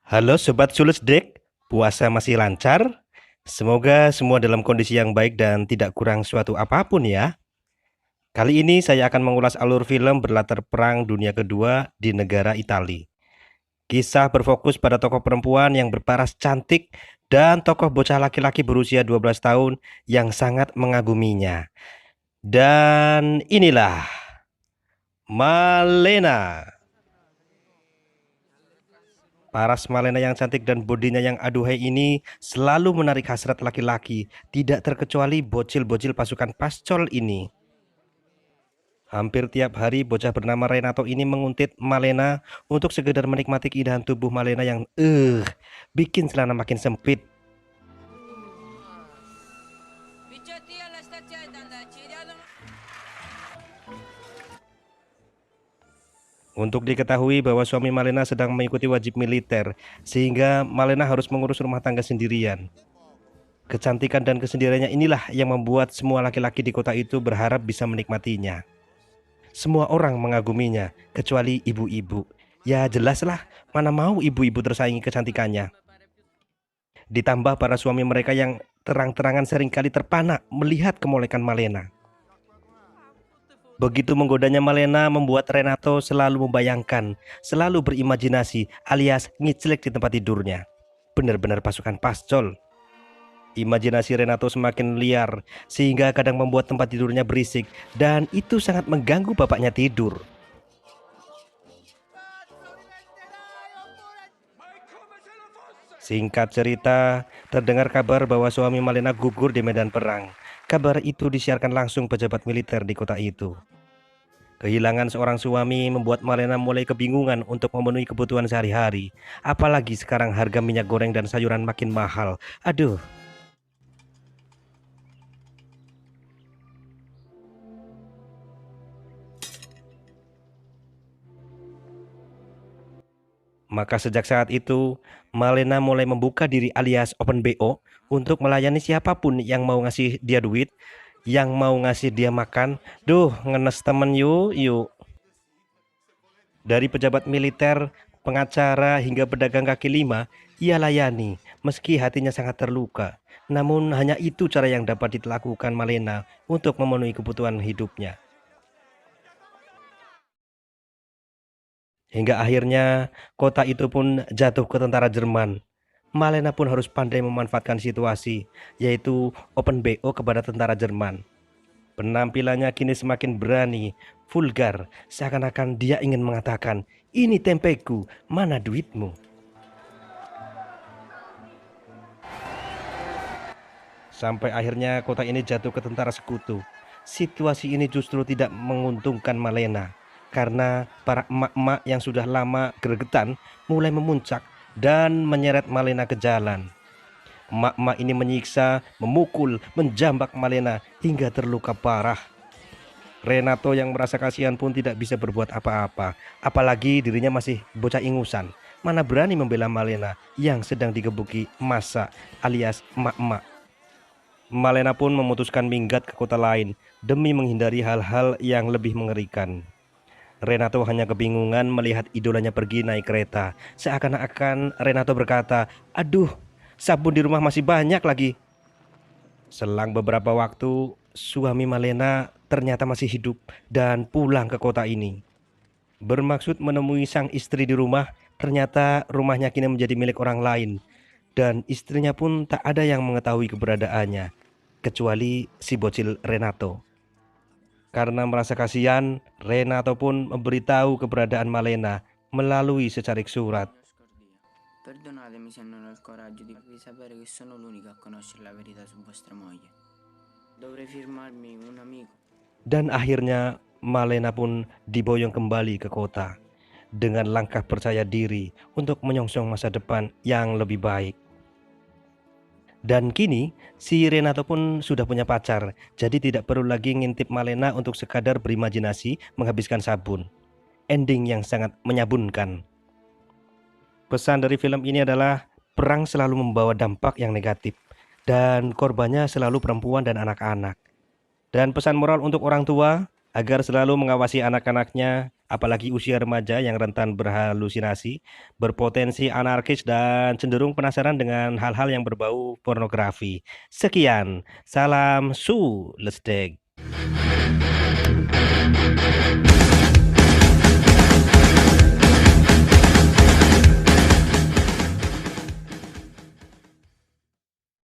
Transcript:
Halo Sobat Sulisdek, puasa masih lancar? Semoga semua dalam kondisi yang baik dan tidak kurang suatu apapun ya. Kali ini saya akan mengulas alur film berlatar Perang Dunia Kedua di negara Italia. Kisah berfokus pada tokoh perempuan yang berparas cantik dan tokoh bocah laki-laki berusia 12 tahun yang sangat mengaguminya. Dan inilah Malena. Paras Malena yang cantik dan bodinya yang aduhai ini selalu menarik hasrat laki-laki, tidak terkecuali bocil-bocil pasukan Pascol ini. Hampir tiap hari bocah bernama Renato ini menguntit Malena untuk sekedar menikmati keindahan tubuh Malena yang bikin celana makin sempit. Untuk diketahui bahwa suami Malena sedang mengikuti wajib militer, sehingga Malena harus mengurus rumah tangga sendirian. Kecantikan dan kesendiriannya inilah yang membuat semua laki-laki di kota itu berharap bisa menikmatinya. Semua orang mengaguminya, kecuali ibu-ibu. Ya jelaslah, mana mau ibu-ibu tersaingi kecantikannya. Ditambah para suami mereka yang terang-terangan seringkali terpana melihat kemolekan Malena. Begitu menggodanya Malena membuat Renato selalu membayangkan, selalu berimajinasi alias ngiclek di tempat tidurnya. Benar-benar pasukan Pascol. Imajinasi Renato semakin liar sehingga kadang membuat tempat tidurnya berisik dan itu sangat mengganggu bapaknya tidur. Singkat cerita, terdengar kabar bahwa suami Malena gugur di medan perang. Kabar itu disiarkan langsung pejabat militer di kota itu. Kehilangan seorang suami membuat Malena mulai kebingungan untuk memenuhi kebutuhan sehari-hari. Apalagi sekarang harga minyak goreng dan sayuran makin mahal. Aduh. Maka sejak saat itu, Malena mulai membuka diri alias open BO untuk melayani siapapun yang mau ngasih dia duit, yang mau ngasih dia makan. Duh, ngenes temen yuk. Dari pejabat militer, pengacara hingga pedagang kaki lima, ia layani meski hatinya sangat terluka. Namun hanya itu cara yang dapat dilakukan Malena untuk memenuhi kebutuhan hidupnya. Hingga akhirnya kota itu pun jatuh ke tentara Jerman. Malena pun harus pandai memanfaatkan situasi, yaitu open BO kepada tentara Jerman. Penampilannya kini semakin berani, vulgar, seakan-akan dia ingin mengatakan, "Ini tempeku, mana duitmu?" Sampai akhirnya kota ini jatuh ke tentara sekutu. Situasi ini justru tidak menguntungkan Malena, karena para emak-emak yang sudah lama gregetan mulai memuncak dan menyeret Malena ke jalan. Emak-emak ini menyiksa, memukul, menjambak Malena hingga terluka parah. Renato yang merasa kasihan pun tidak bisa berbuat apa-apa, apalagi dirinya masih bocah ingusan. Mana berani membela Malena yang sedang digebuki massa alias emak-emak. Malena pun memutuskan minggat ke kota lain demi menghindari hal-hal yang lebih mengerikan. Renato hanya kebingungan melihat idolanya pergi naik kereta. Seakan-akan Renato berkata, "Aduh, sabun di rumah masih banyak lagi." Selang beberapa waktu, suami Malena ternyata masih hidup dan pulang ke kota ini. Bermaksud menemui sang istri di rumah, ternyata rumahnya kini menjadi milik orang lain. Dan istrinya pun tak ada yang mengetahui keberadaannya, kecuali si bocil Renato. Karena merasa kasihan, Renato pun memberitahu keberadaan Malena melalui secarik surat. Perdonatemi se non ho il coraggio di farvi sapere che sono l'unico a conoscere la verità su vostra moglie. Dovrei firmarmi un amico. Dan akhirnya Malena pun diboyong kembali ke kota dengan langkah percaya diri untuk menyongsong masa depan yang lebih baik. Dan kini si Renato pun sudah punya pacar, jadi tidak perlu lagi ngintip Malena untuk sekadar berimajinasi menghabiskan sabun. Ending yang sangat menyabunkan. Pesan dari film ini adalah perang selalu membawa dampak yang negatif dan korbannya selalu perempuan dan anak-anak. Dan pesan moral untuk orang tua, agar selalu mengawasi anak-anaknya, apalagi usia remaja yang rentan berhalusinasi, berpotensi anarkis, dan cenderung penasaran dengan hal-hal yang berbau pornografi. Sekian, salam Su Lesdek.